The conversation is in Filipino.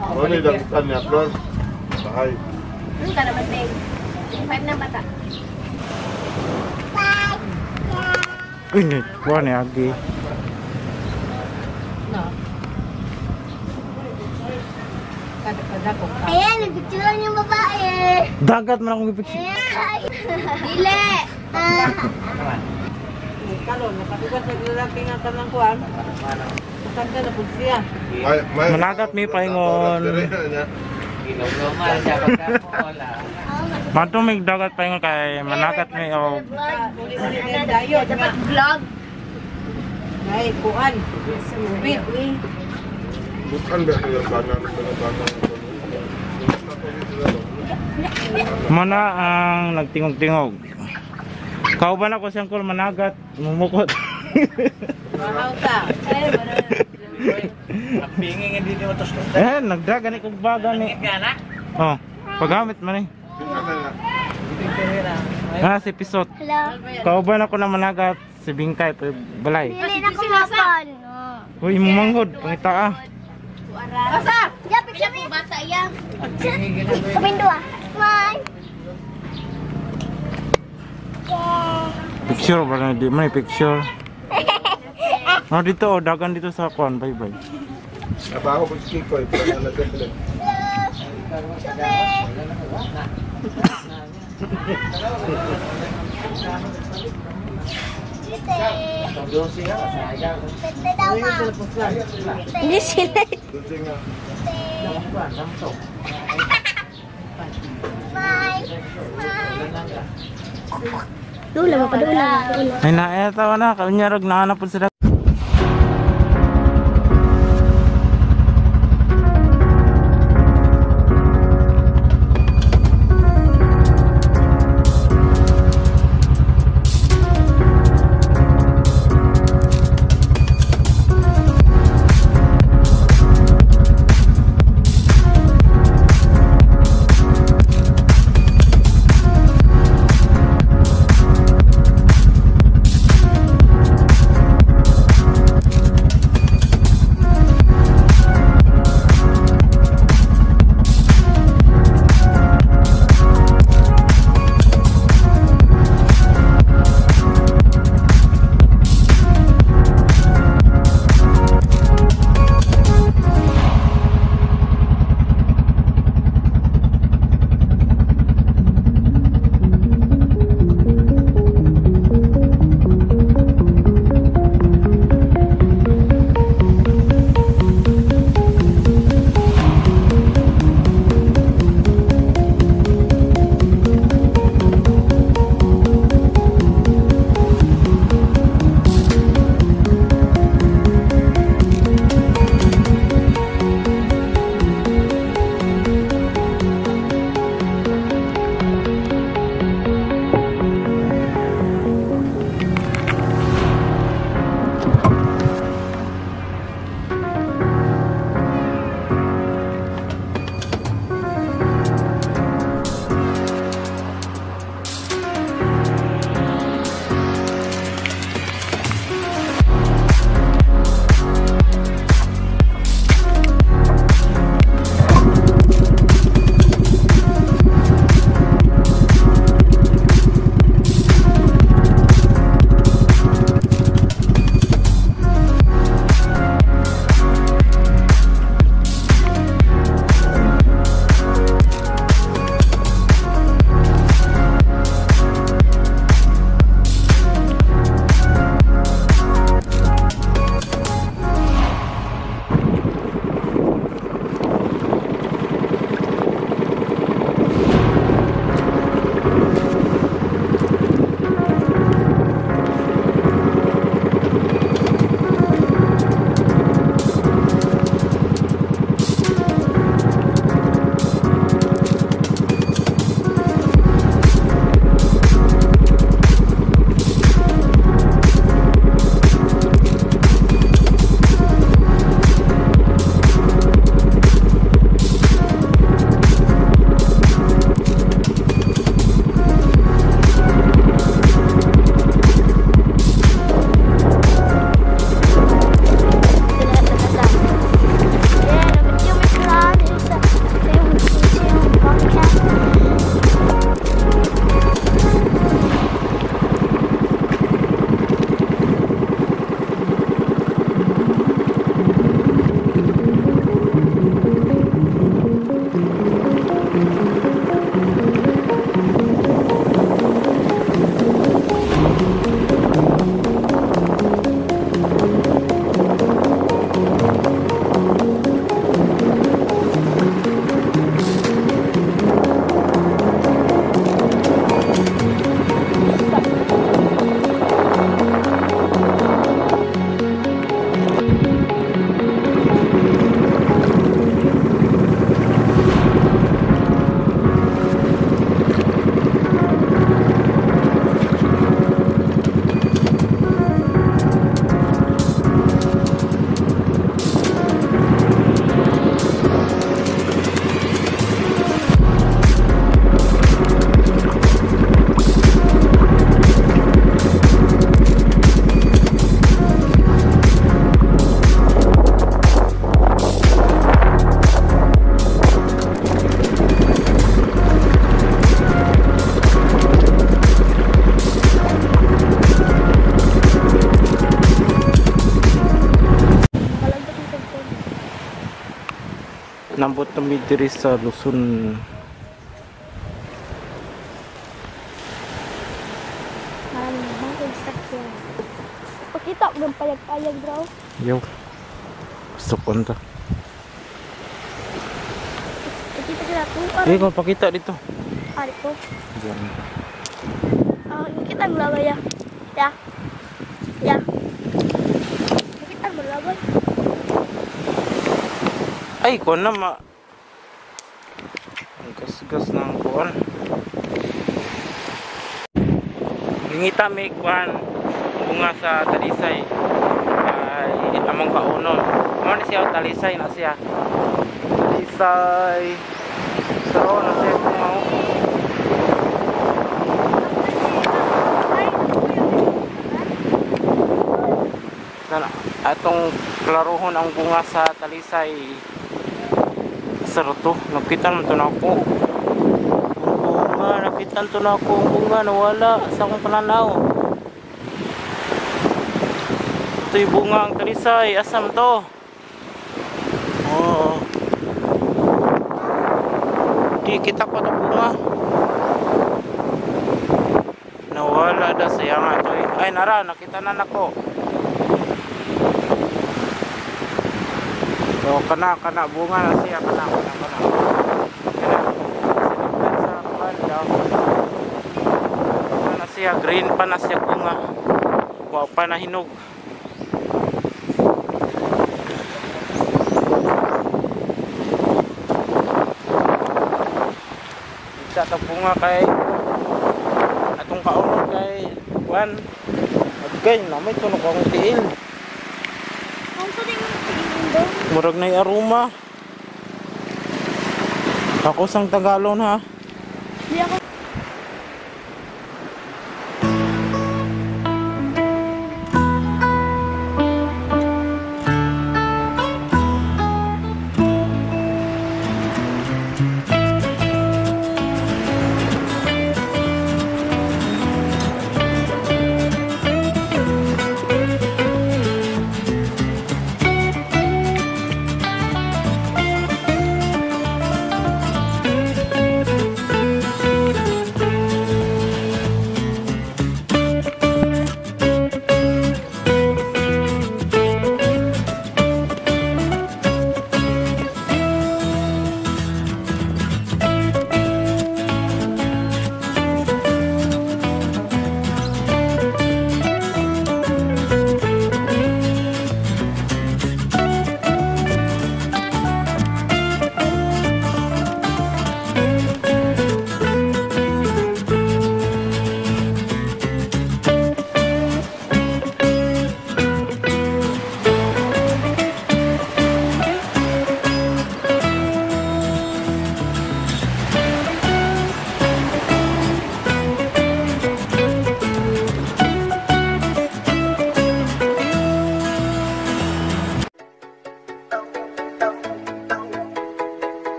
Ano yung dagutan niya, Flor? Bahay. Ano ka naman, Meg? 5 na bata. Uy, kuha ni Agi. No. Kada ko. Ayan, nagpicturean yung babae. Dagat man akong ipicture. Dile! Kalon, nakatugas na lalaki nga tanang kuhan. Matanda na po siya. Managat may paingon. Ilaw-law siya pagkakola. Matumig dagat paingon kay managat may o. Uli-uli na yung dayo. Dapat vlog. Ay, kuhan. Wait. Bukan ba yung banang Mana ang nagtingog-tingog. Kauban ako siyang kul managat, mumukot. Mahaw ta. Ang pingin hindi ni utos ko. Nagdragan ni kog baga ni. Gana? Oh, pagamit man eh. Si Pisot. Hello. Kauban ako na managat si Bingkay balay. Dili na kumapan. Uy, mumanghod, pangita ah. Basa! Ya, picture mo. Basa iya. Ang pingin ginagawa. Kapin dua. One. Picture ba na di man picture. Oh dito oh, dagan dito sa kon, bye-bye. Nabaho ko si Kikoy, pero nagkakilin. Dosi nga, sayang. Tete daw ma. Hindi sila. Doon nga. Samsok. Bye. Dula mo pa dula. Ay naetaw na, kanyarag nahanap po sila. Nambot kami diri sa Luzon. Bakit sakyan? Pakita ko ng payag-payag bro. Yo. Gusto ko nito. Pakita sila ito. Kung pakita dito. Ari ko. Diyan. Kita ang laway ya. Ya. Ya. Kita ang laway. Ay, kuan na ang gas-gas ng kuan. Ngita may kuan bunga sa talisay. Ay among kaunon. Mo ni siya talisay na siya. Talisay. So na siya mo. Sana atong klaruhon ang bunga sa talisay. Sarto, nakita naman to na ako. Bunga, nakita to na ako. Bunga, nawala sa akong pananaw. Ito yung bunga ang talisay. Asam to. Oh. Di kita pa ito bunga. Nawala da sayang ito. Ay, nara, nakita na nako. So, kana bunga na siya, kana. Kana siya, green pa na siya bunga. Wa pa na hinog. Isa ta bunga kay atong kaunon kay Juan. Agay, namay tunog akong tiil. Kung sa tingin mo, Murag na yung aroma. Ako sang Tagalon ha. di ako